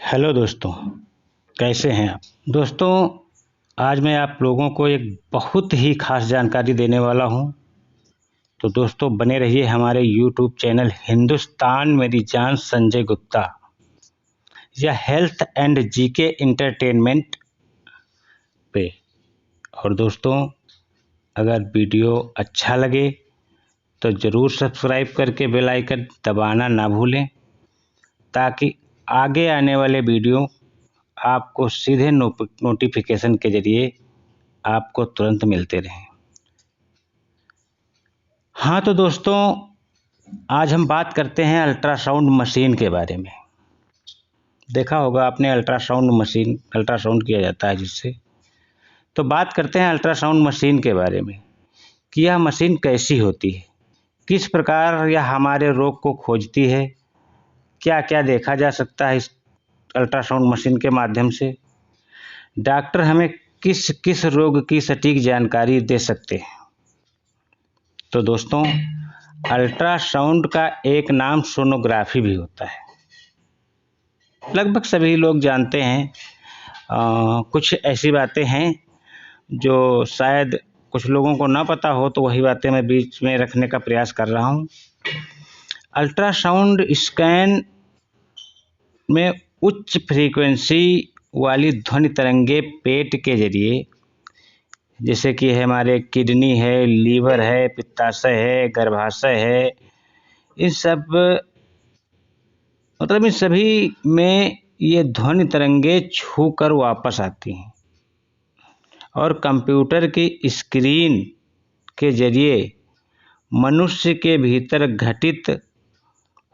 Hello दोस्तों, कैसे हैं आप। दोस्तों, आज मैं आप लोगों को एक बहुत ही खास जानकारी देने वाला हूं। तो दोस्तों, बने रहिए हमारे यूट्यूब चैनल हिंदुस्तान मेरी जान संजय गुप्ता या हेल्थ एंड जीके इंटरटेनमेंट पे। और दोस्तों, अगर वीडियो अच्छा लगे तो ज़रूर सब्सक्राइब करके बेल आइकन दबाना ना भूलें, ताकि आगे आने वाले वीडियो आपको सीधे नोटिफिकेशन के जरिए आपको तुरंत मिलते रहें। हाँ तो दोस्तों, आज हम बात करते हैं अल्ट्रासाउंड मशीन के बारे में। देखा होगा आपने अल्ट्रासाउंड मशीन, अल्ट्रासाउंड किया जाता है जिससे। तो बात करते हैं अल्ट्रासाउंड मशीन के बारे में कि यह मशीन कैसी होती है, किस प्रकार यह हमारे रोग को खोजती है, क्या क्या देखा जा सकता है इस अल्ट्रासाउंड मशीन के माध्यम से, डॉक्टर हमें किस किस रोग की सटीक जानकारी दे सकते हैं। तो दोस्तों, अल्ट्रासाउंड का एक नाम सोनोग्राफी भी होता है। लगभग सभी लोग जानते हैं। कुछ ऐसी बातें हैं जो शायद कुछ लोगों को ना पता हो, तो वही बातें मैं बीच में रखने का प्रयास कर रहा हूँ। अल्ट्रासाउंड स्कैन में उच्च फ्रीक्वेंसी वाली ध्वनि तरंगे पेट के जरिए, जैसे कि हमारे किडनी है, लीवर है, पित्ताशय है, गर्भाशय है, इन सभी में ये ध्वनि तरंगे छूकर वापस आती हैं और कंप्यूटर की स्क्रीन के जरिए मनुष्य के भीतर घटित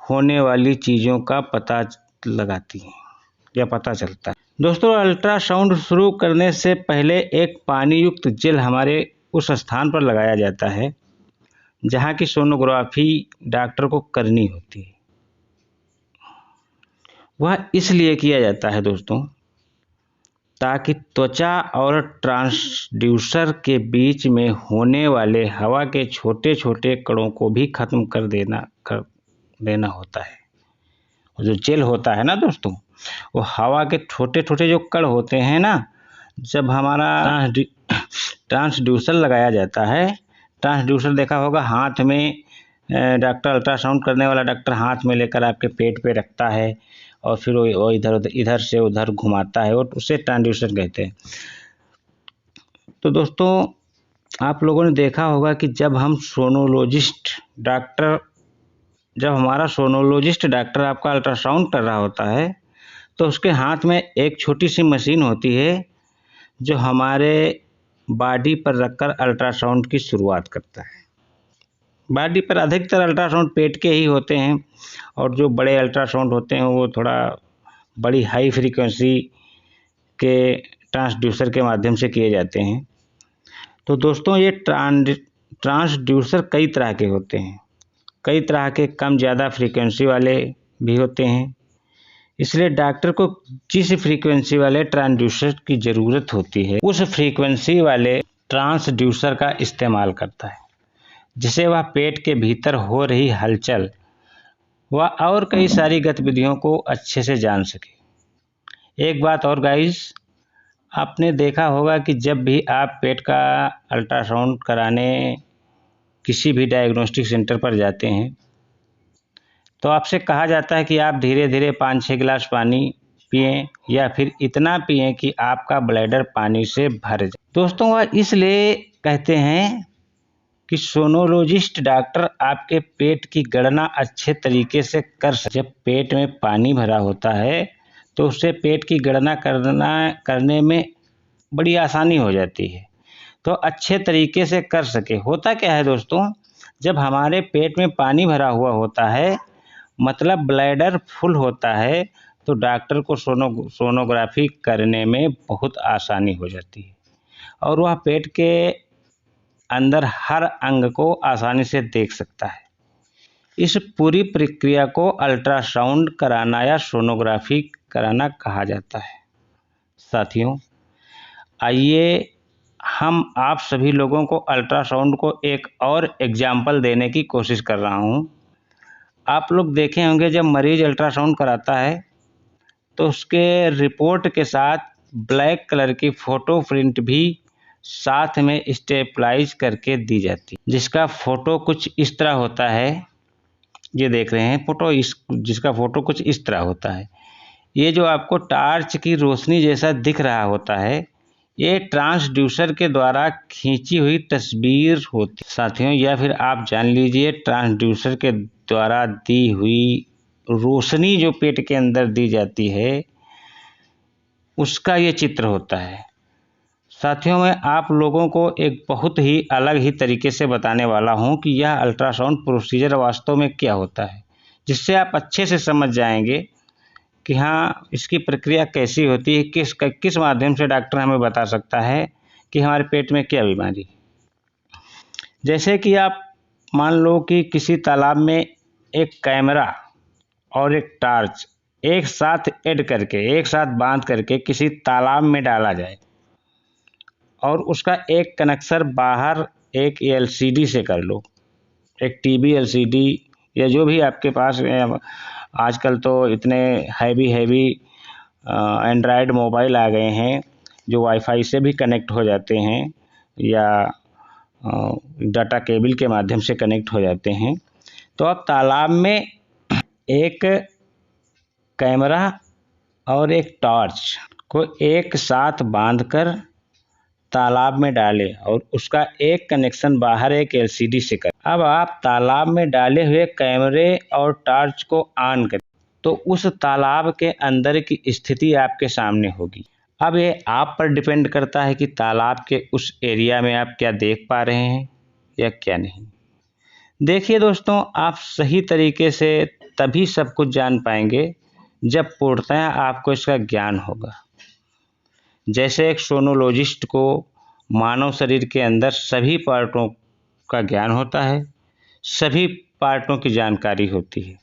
होने वाली चीज़ों का पता लगाती हैं या पता चलता है। दोस्तों, अल्ट्रासाउंड शुरू करने से पहले एक पानी युक्त जेल हमारे उस स्थान पर लगाया जाता है जहाँ की सोनोग्राफी डॉक्टर को करनी होती है। वह इसलिए किया जाता है दोस्तों, ताकि त्वचा और ट्रांसड्यूसर के बीच में होने वाले हवा के छोटे छोटे कणों को भी खत्म कर देना होता है। जो जेल होता है ना दोस्तों, वो हवा के छोटे छोटे जो कण होते हैं ना, जब हमारा ट्रांसड्यूसर लगाया जाता है, ट्रांसड्यूसर देखा होगा हाथ में, डॉक्टर अल्ट्रासाउंड करने वाला डॉक्टर हाथ में लेकर आपके पेट पे रखता है और फिर वो इधर से उधर घुमाता है, और उसे ट्रांसड्यूसर कहते हैं। तो दोस्तों, आप लोगों ने देखा होगा कि जब हमारा सोनोलॉजिस्ट डॉक्टर आपका अल्ट्रासाउंड कर रहा होता है, तो उसके हाथ में एक छोटी सी मशीन होती है जो हमारे बॉडी पर रखकर अल्ट्रासाउंड की शुरुआत करता है। बॉडी पर अधिकतर अल्ट्रासाउंड पेट के ही होते हैं, और जो बड़े अल्ट्रासाउंड होते हैं वो थोड़ा बड़ी हाई फ्रीक्वेंसी के ट्रांसड्यूसर के माध्यम से किए जाते हैं। तो दोस्तों, ये ट्रांसड्यूसर कई तरह के होते हैं। कई तरह के कम ज़्यादा फ्रीक्वेंसी वाले भी होते हैं, इसलिए डॉक्टर को जिस फ्रीक्वेंसी वाले ट्रांसड्यूसर की ज़रूरत होती है, उस फ्रीक्वेंसी वाले ट्रांसड्यूसर का इस्तेमाल करता है, जिससे वह पेट के भीतर हो रही हलचल व और कई सारी गतिविधियों को अच्छे से जान सके। एक बात और गाइस, आपने देखा होगा कि जब भी आप पेट का अल्ट्रासाउंड कराने किसी भी डायग्नोस्टिक सेंटर पर जाते हैं, तो आपसे कहा जाता है कि आप धीरे धीरे 5-6 गिलास पानी पिएं, या फिर इतना पिएं कि आपका ब्लैडर पानी से भर जाए। दोस्तों, वह इसलिए कहते हैं कि सोनोलॉजिस्ट डॉक्टर आपके पेट की गणना अच्छे तरीके से कर सके। जब पेट में पानी भरा होता है तो उससे पेट की गणना करने में बड़ी आसानी हो जाती है, तो अच्छे तरीके से कर सके। होता क्या है दोस्तों, जब हमारे पेट में पानी भरा हुआ होता है, मतलब ब्लैडर फुल होता है, तो डॉक्टर को सोनोग्राफी करने में बहुत आसानी हो जाती है और वह पेट के अंदर हर अंग को आसानी से देख सकता है। इस पूरी प्रक्रिया को अल्ट्रासाउंड कराना या सोनोग्राफी कराना कहा जाता है। साथियों, आइए हम आप सभी लोगों को अल्ट्रासाउंड को एक और एग्जाम्पल देने की कोशिश कर रहा हूँ। आप लोग देखे होंगे, जब मरीज अल्ट्रासाउंड कराता है तो उसके रिपोर्ट के साथ ब्लैक कलर की फ़ोटो प्रिंट भी साथ में स्टेपलाइज करके दी जाती है, जिसका फ़ोटो कुछ इस तरह होता है। ये देख रहे हैं फ़ोटो, जिसका फ़ोटो कुछ इस तरह होता है। ये जो आपको टार्च की रोशनी जैसा दिख रहा होता है, ये ट्रांसड्यूसर के द्वारा खींची हुई तस्वीर होती है साथियों, या फिर आप जान लीजिए ट्रांसड्यूसर के द्वारा दी हुई रोशनी जो पेट के अंदर दी जाती है, उसका ये चित्र होता है। साथियों, मैं आप लोगों को एक बहुत ही अलग ही तरीके से बताने वाला हूं कि यह अल्ट्रासाउंड प्रोसीजर वास्तव में क्या होता है, जिससे आप अच्छे से समझ जाएंगे कि हाँ, इसकी प्रक्रिया कैसी होती है, किस माध्यम से डॉक्टर हमें बता सकता है कि हमारे पेट में क्या बीमारी है। जैसे कि आप मान लो कि किसी तालाब में एक कैमरा और एक टार्च एक साथ एक साथ बांध करके किसी तालाब में डाला जाए और उसका एक कनेक्शन बाहर एक एलसीडी से कर लो, एक टीवी एलसीडी या जो भी आपके पास। आजकल तो इतने हैवी एंड्रॉयड मोबाइल आ गए हैं जो वाईफाई से भी कनेक्ट हो जाते हैं या डाटा केबल के माध्यम से कनेक्ट हो जाते हैं। तो आप तालाब में एक कैमरा और एक टॉर्च को एक साथ बांधकर तालाब में डालें और उसका एक कनेक्शन बाहर एक एलसीडी से करें। अब आप तालाब में डाले हुए कैमरे और टॉर्च को ऑन करें तो उस तालाब के अंदर की स्थिति आपके सामने होगी। अब ये आप पर डिपेंड करता है कि तालाब के उस एरिया में आप क्या देख पा रहे हैं या क्या नहीं। देखिए दोस्तों, आप सही तरीके से तभी सब कुछ जान पाएंगे जब पूर्णतः आपको इसका ज्ञान होगा। जैसे एक सोनोलॉजिस्ट को मानव शरीर के अंदर सभी पार्टों का ज्ञान होता है, सभी पार्टों की जानकारी होती है।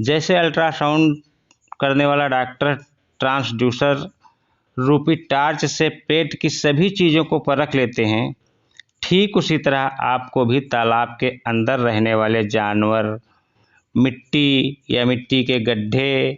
जैसे अल्ट्रासाउंड करने वाला डॉक्टर ट्रांसड्यूसर रूपी टार्च से पेट की सभी चीज़ों को परख लेते हैं, ठीक उसी तरह आपको भी तालाब के अंदर रहने वाले जानवर, मिट्टी या मिट्टी के गड्ढे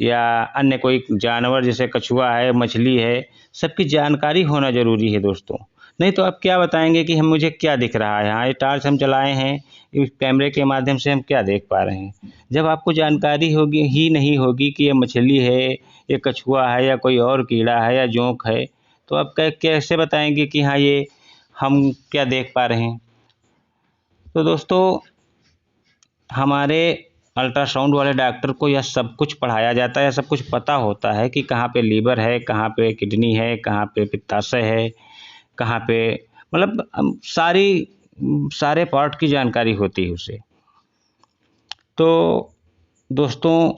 या अन्य कोई जानवर जैसे कछुआ है, मछली है, सबकी जानकारी होना ज़रूरी है दोस्तों। नहीं तो आप क्या बताएंगे कि मुझे क्या दिख रहा है। हाँ, ये टार्च हम चलाए हैं, इस कैमरे के माध्यम से हम क्या देख पा रहे हैं। जब आपको जानकारी होगी ही नहीं होगी कि ये मछली है, ये कछुआ है या कोई और कीड़ा है या जोंक है, तो आप कैसे बताएंगे कि हाँ ये हम क्या देख पा रहे हैं। तो दोस्तों, हमारे अल्ट्रासाउंड वाले डॉक्टर को यह सब कुछ पढ़ाया जाता है, सब कुछ पता होता है कि कहाँ पे लीवर है, कहाँ पे किडनी है, कहाँ पे पित्ताशय है, कहाँ पे, मतलब सारे पार्ट की जानकारी होती है उसे। तो दोस्तों,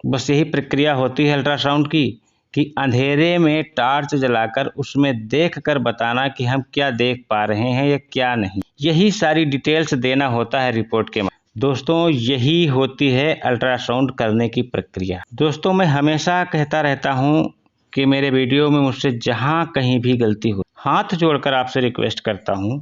बस यही प्रक्रिया होती है अल्ट्रासाउंड की कि अंधेरे में टार्च जलाकर उसमें देखकर बताना कि हम क्या देख पा रहे हैं या क्या नहीं। यही सारी डिटेल्स देना होता है रिपोर्ट के। दोस्तों, यही होती है अल्ट्रासाउंड करने की प्रक्रिया। दोस्तों, मैं हमेशा कहता रहता हूं कि मेरे वीडियो में मुझसे जहां कहीं भी गलती हो, हाथ जोड़कर आपसे रिक्वेस्ट करता हूं,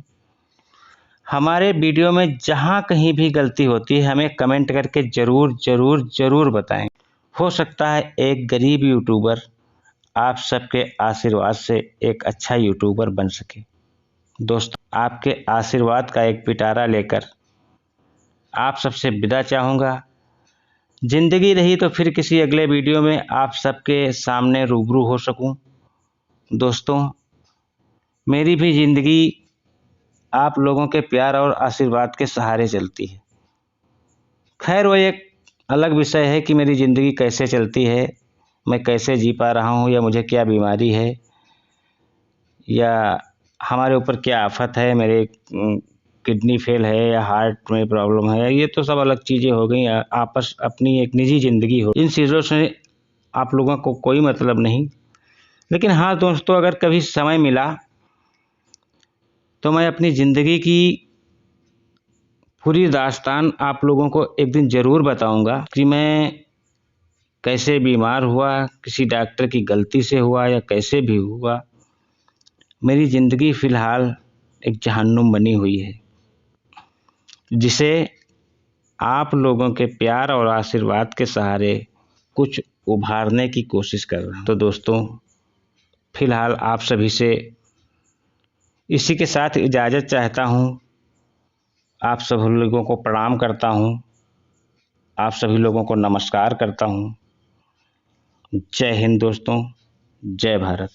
हमारे वीडियो में जहां कहीं भी गलती होती है हमें कमेंट करके ज़रूर बताएं। हो सकता है एक गरीब यूट्यूबर आप सबके आशीर्वाद से एक अच्छा यूट्यूबर बन सके। दोस्तों, आपके आशीर्वाद का एक पिटारा लेकर आप सबसे विदा चाहूँगा। ज़िंदगी रही तो फिर किसी अगले वीडियो में आप सबके सामने रूबरू हो सकूं। दोस्तों, मेरी भी ज़िंदगी आप लोगों के प्यार और आशीर्वाद के सहारे चलती है। खैर, वो एक अलग विषय है कि मेरी ज़िंदगी कैसे चलती है, मैं कैसे जी पा रहा हूँ, या मुझे क्या बीमारी है, या हमारे ऊपर क्या आफत है, मेरे किडनी फेल है या हार्ट में प्रॉब्लम है, ये तो सब अलग चीज़ें हो गई। आपस अपनी एक निजी ज़िंदगी हो, इन चीज़ों से आप लोगों को कोई मतलब नहीं। लेकिन हाँ दोस्तों, अगर कभी समय मिला तो मैं अपनी ज़िंदगी की पूरी दास्तान आप लोगों को एक दिन ज़रूर बताऊंगा कि मैं कैसे बीमार हुआ, किसी डॉक्टर की गलती से हुआ या कैसे भी हुआ। मेरी ज़िंदगी फ़िलहाल एक जहन्नुम बनी हुई है, जिसे आप लोगों के प्यार और आशीर्वाद के सहारे कुछ उभारने की कोशिश कर रहा हूँ। तो दोस्तों, फिलहाल आप सभी से इसी के साथ इजाज़त चाहता हूँ। आप सभी लोगों को प्रणाम करता हूँ। आप सभी लोगों को नमस्कार करता हूँ। जय हिंद दोस्तों, जय भारत।